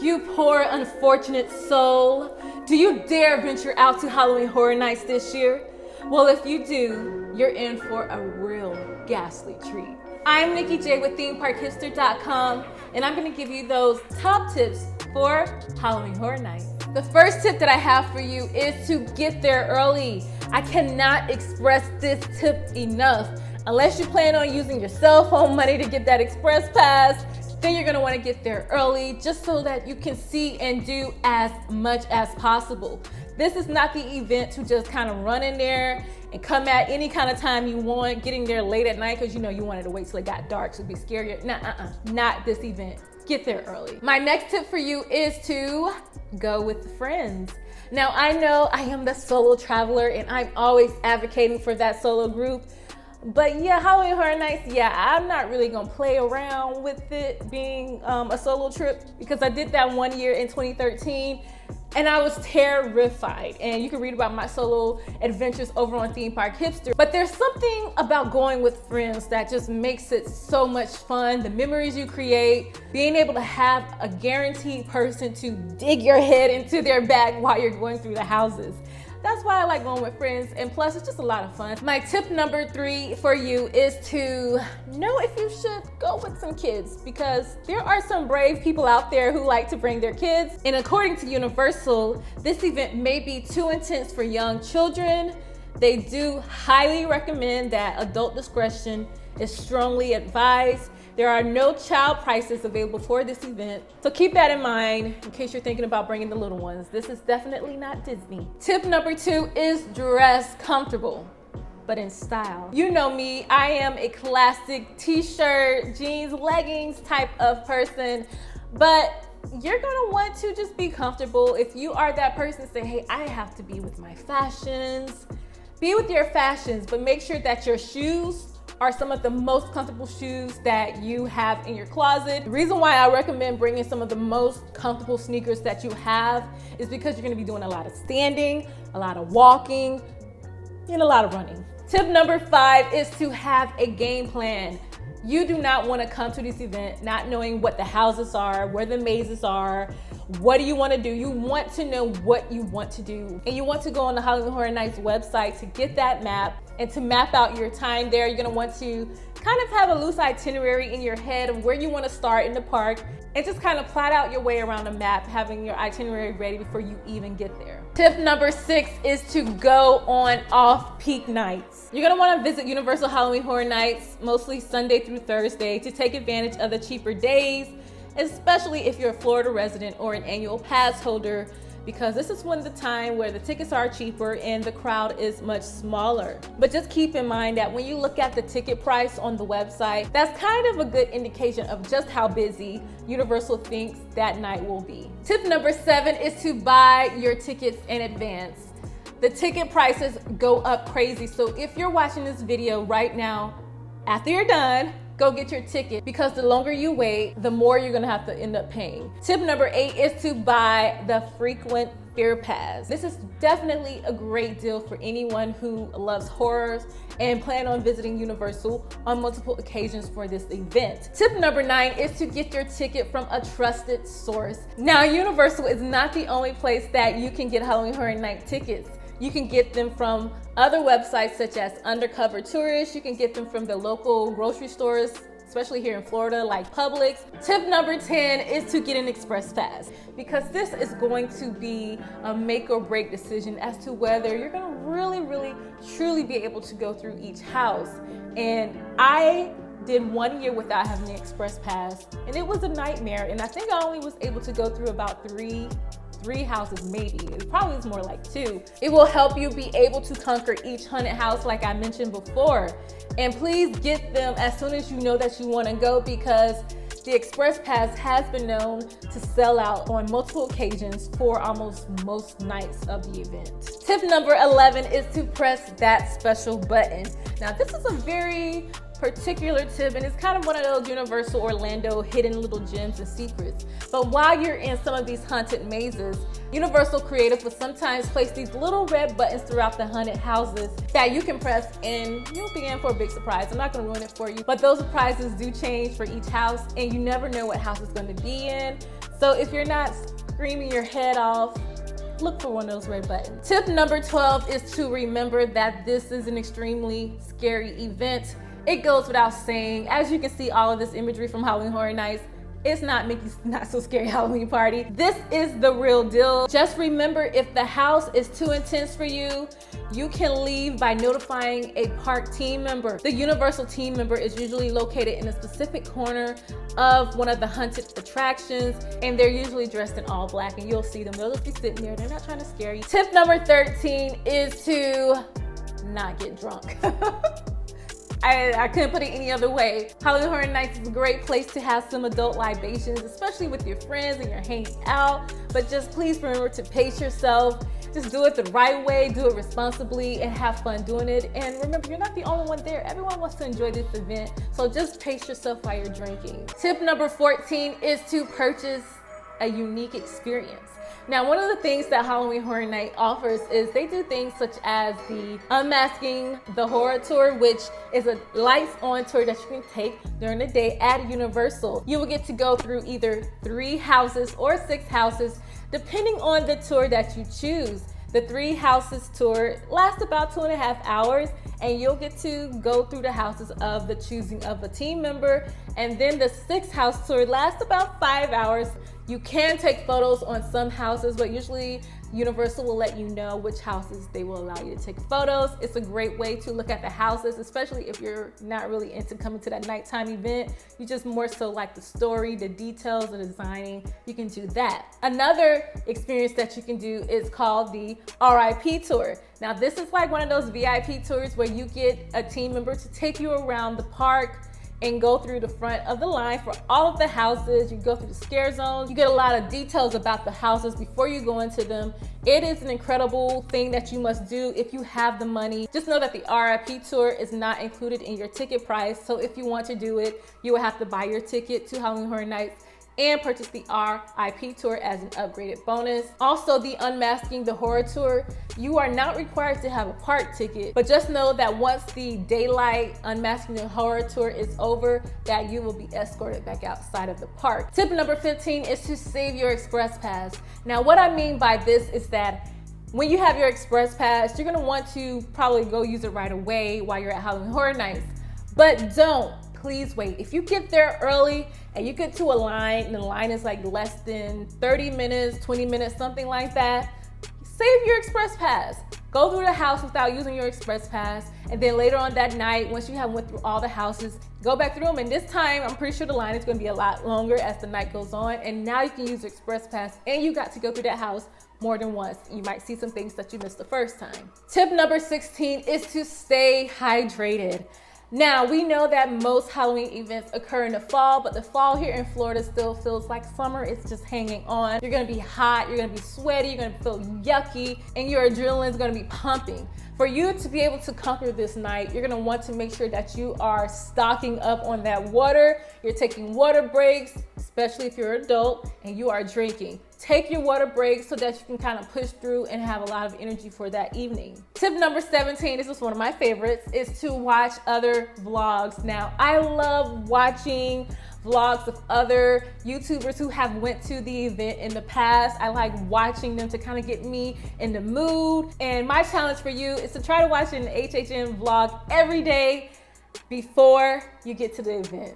You poor unfortunate soul. Do you dare venture out to Halloween Horror Nights this year? Well, if you do, you're in for a real ghastly treat. I'm Nikki J with ThemeParkHipster.com, and I'm gonna give you those top tips for Halloween Horror Nights. The first tip that I have for you is to get there early. I cannot express this tip enough. Unless you plan on using your cell phone money to get that Express Pass, then you're gonna wanna get there early just so that you can see and do as much as possible. This is not the event to just kind of run in there and come at any kind of time you want, getting there late at night because you know you wanted to wait till it got dark so it'd be scarier. Not this event. Get there early. My next tip for you is to go with friends. Now I know I am the solo traveler and I'm always advocating for that solo group. But yeah, Halloween Horror Nights, yeah, I'm not really gonna play around with it being a solo trip because I did that one year in 2013 and I was terrified. And you can read about my solo adventures over on Theme Park Hipster. But there's something about going with friends that just makes it so much fun. The memories you create, being able to have a guaranteed person to dig your head into their bag while you're going through the houses. That's why I like going with friends, and plus it's just a lot of fun. My tip number 3 for you is to know if you should go with some kids, because there are some brave people out there who like to bring their kids. And according to Universal, this event may be too intense for young children. They do highly recommend that adult discretion is strongly advised. There are no child prices available for this event, so keep that in mind in case you're thinking about bringing the little ones. This is definitely not Disney. Tip number 2 is dress comfortable, but in style. You know me, I am a classic t-shirt, jeans, leggings type of person, but you're gonna want to just be comfortable. If you are that person, say, hey, I have to be with my fashions. Be with your fashions, but make sure that your shoes are some of the most comfortable shoes that you have in your closet. The reason why I recommend bringing some of the most comfortable sneakers that you have is because you're gonna be doing a lot of standing, a lot of walking, and a lot of running. Tip number 5 is to have a game plan. You do not want to come to this event not knowing what the houses are, where the mazes are, what do you want to do. You want to know what you want to do. And you want to go on the Halloween Horror Nights website to get that map and to map out your time there. You're going to want to kind of have a loose itinerary in your head of where you want to start in the park and just kind of plot out your way around the map, having your itinerary ready before you even get there. Tip number 6 is to go on off-peak nights. You're gonna wanna visit Universal Halloween Horror Nights, mostly Sunday through Thursday, to take advantage of the cheaper days, especially if you're a Florida resident or an annual pass holder, because this is one of the time where the tickets are cheaper and the crowd is much smaller. But just keep in mind that when you look at the ticket price on the website, that's kind of a good indication of just how busy Universal thinks that night will be. Tip number 7 is to buy your tickets in advance. The ticket prices go up crazy, so if you're watching this video right now, after you're done, go get your ticket, because the longer you wait, the more you're gonna have to end up paying. Tip number 8 is to buy the frequent fear pass. This is definitely a great deal for anyone who loves horrors and plan on visiting Universal on multiple occasions for this event. Tip number 9 is to get your ticket from a trusted source. Now, Universal is not the only place that you can get Halloween Horror Night tickets. You can get them from other websites such as Undercover Tourist. You can get them from the local grocery stores, especially here in Florida, like Publix. Tip number 10 is to get an Express Pass, because this is going to be a make or break decision as to whether you're gonna really, truly be able to go through each house. And I did 1 year without having the Express Pass, and it was a nightmare. And I think I only was able to go through about three houses, maybe. It probably was more like 2. It will help you be able to conquer each haunted house like I mentioned before. And please get them as soon as you know that you want to go, because the Express Pass has been known to sell out on multiple occasions for almost most nights of the event. Tip number 11 is to press that special button. Now, this is a very particular tip, and it's kind of one of those Universal Orlando hidden little gems and secrets. But while you're in some of these haunted mazes, Universal creators will sometimes place these little red buttons throughout the haunted houses that you can press, and you'll be in for a big surprise. I'm not going to ruin it for you, but those surprises do change for each house, and you never know what house it's going to be in. So if you're not screaming your head off, look for one of those red buttons. Tip number 12 is to remember that this is an extremely scary event. It goes without saying. As you can see, all of this imagery from Halloween Horror Nights, it's not Mickey's Not So Scary Halloween Party. This is the real deal. Just remember, if the house is too intense for you, you can leave by notifying a park team member. The Universal team member is usually located in a specific corner of one of the haunted attractions, and they're usually dressed in all black, and you'll see them. They'll just be sitting there. They're not trying to scare you. Tip number 13 is to not get drunk. I couldn't put it any other way. Halloween Horror Nights is a great place to have some adult libations, especially with your friends and you're hanging out. But just please remember to pace yourself. Just do it the right way, do it responsibly, and have fun doing it. And remember, you're not the only one there. Everyone wants to enjoy this event, so just pace yourself while you're drinking. Tip number 14 is to purchase a unique experience. Now, one of the things that Halloween Horror Night offers is they do things such as the Unmasking the Horror Tour, which is a lights on tour that you can take during the day at Universal. You will get to go through either 3 houses or 6 houses, depending on the tour that you choose. The 3 houses tour lasts about 2.5 hours, and you'll get to go through the houses of the choosing of a team member. And then the 6 house tour lasts about 5 hours. You can take photos on some houses, but usually Universal will let you know which houses they will allow you to take photos. It's a great way to look at the houses, especially if you're not really into coming to that nighttime event. You just more so like the story, the details, the designing. You can do that. Another experience that you can do is called the RIP tour. Now, this is like one of those VIP tours where you get a team member to take you around the park and go through the front of the line for all of the houses. You go through the scare zones. You get a lot of details about the houses before you go into them. It is an incredible thing that you must do if you have the money. Just know that the RIP tour is not included in your ticket price. So if you want to do it, you will have to buy your ticket to Halloween Horror Nights and purchase the RIP tour as an upgraded bonus. Also, the Unmasking the Horror Tour, you are not required to have a park ticket, but just know that once the daylight Unmasking the Horror Tour is over, that you will be escorted back outside of the park. Tip number 15 is to save your Express Pass. Now, what I mean by this is that when you have your Express Pass, you're gonna want to probably go use it right away while you're at Halloween Horror Nights, but don't. Please wait. If you get there early and you get to a line and the line is like less than 30 minutes, 20 minutes, something like that, save your Express Pass. Go through the house without using your Express Pass, and then later on that night, once you have went through all the houses, go back through them, and this time I'm pretty sure the line is going to be a lot longer as the night goes on, and now you can use your Express Pass and you got to go through that house more than once. You might see some things that you missed the first time. Tip number 16 is to stay hydrated. Now, we know that most Halloween events occur in the fall, but the fall here in Florida still feels like summer. It's just hanging on. You're gonna be hot, you're gonna be sweaty, you're gonna feel yucky, and your adrenaline is gonna be pumping. For you to be able to conquer this night, you're gonna want to make sure that you are stocking up on that water. You're taking water breaks, especially if you're an adult, and you are drinking. Take your water breaks so that you can kind of push through and have a lot of energy for that evening. Tip number 17, this is one of my favorites, is to watch other vlogs. Now, I love watching vlogs of other YouTubers who have went to the event in the past. I like watching them to kind of get me in the mood. And my challenge for you is to try to watch an HHN vlog every day before you get to the event.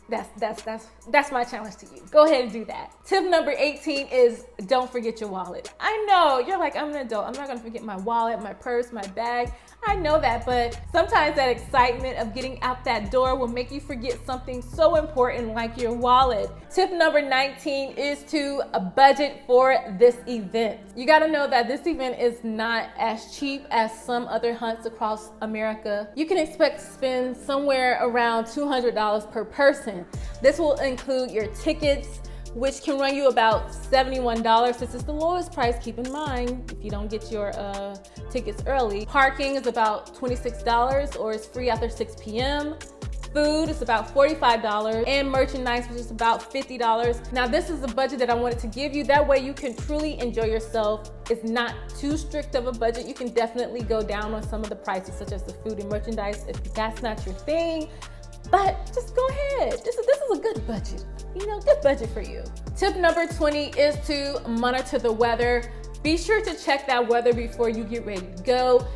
That's my challenge to you. Go ahead and do that. Tip number 18 is don't forget your wallet. I know, you're like, I'm an adult. I'm not gonna forget my wallet, my purse, my bag. I know that, but sometimes that excitement of getting out that door will make you forget something so important like your wallet. Tip number 19 is to budget for this event. You gotta know that this event is not as cheap as some other hunts across America. You can expect to spend somewhere around $200 per person. This will include your tickets, which can run you about $71. This is the lowest price, keep in mind, if you don't get your tickets early. Parking is about $26 or it's free after 6 p.m. Food is about $45, and merchandise, which is about $50. Now, this is a budget that I wanted to give you. That way you can truly enjoy yourself. It's not too strict of a budget. You can definitely go down on some of the prices, such as the food and merchandise. If that's not your thing, but just go ahead. This is a good budget, you know, good budget for you. Tip number 20 is to monitor the weather. Be sure to check that weather before you get ready to go.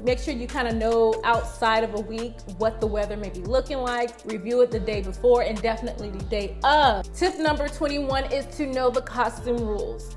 Make sure you kind of know outside of a week what the weather may be looking like. Review it the day before and definitely the day of. Tip number 21 is to know the costume rules.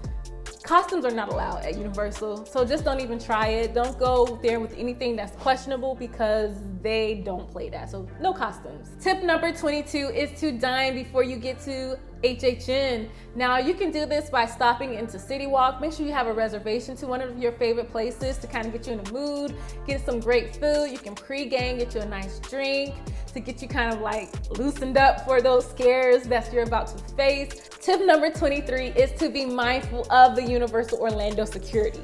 Costumes are not allowed at Universal, so just don't even try it. Don't go there with anything that's questionable because they don't play that, so no costumes. Tip number 22 is to dine before you get to HHN. Now you can do this by stopping into CityWalk. Make sure you have a reservation to one of your favorite places to kind of get you in the mood, get some great food. You can pre-game, get you a nice drink to get you kind of like loosened up for those scares that you're about to face. Tip number 23 is to be mindful of the Universal Orlando security.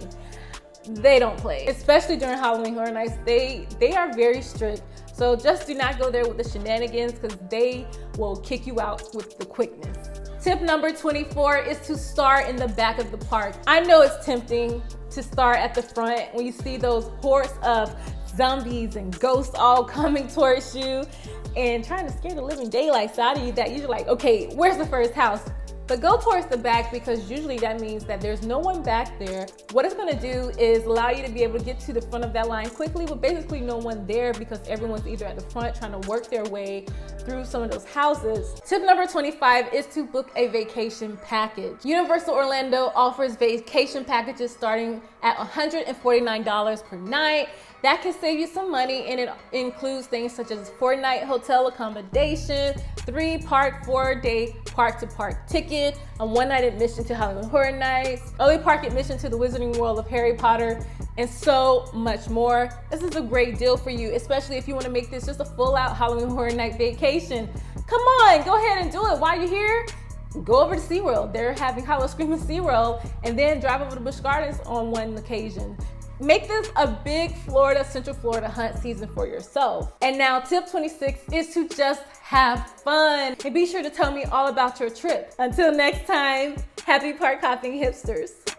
They don't play, especially during Halloween Horror Nights. They are very strict. So just do not go there with the shenanigans because they will kick you out with the quickness. Tip number 24 is to start in the back of the park. I know it's tempting to start at the front when you see those hordes of zombies and ghosts all coming towards you and trying to scare the living daylights out of you, that you're like, okay, where's the first house? But go towards the back because usually that means that there's no one back there. What it's gonna do is allow you to be able to get to the front of that line quickly, but basically no one there because everyone's either at the front trying to work their way through some of those houses. Tip number 25 is to book a vacation package. Universal Orlando offers vacation packages starting at $149 per night. That can save you some money, and it includes things such as 4-night hotel accommodation, 3-park, 4-day park-to-park ticket, a 1-night admission to Halloween Horror Nights, early park admission to the Wizarding World of Harry Potter, and so much more. This is a great deal for you, especially if you want to make this just a full-out Halloween Horror Night vacation. Come on, go ahead and do it. While you're here, go over to SeaWorld. They're having Hollow Scream at SeaWorld, and then drive over to Busch Gardens on one occasion. Make this a big Central Florida hunt season for yourself. And now tip 26 is to just have fun. And be sure to tell me all about your trip. Until next time, happy park hopping hipsters.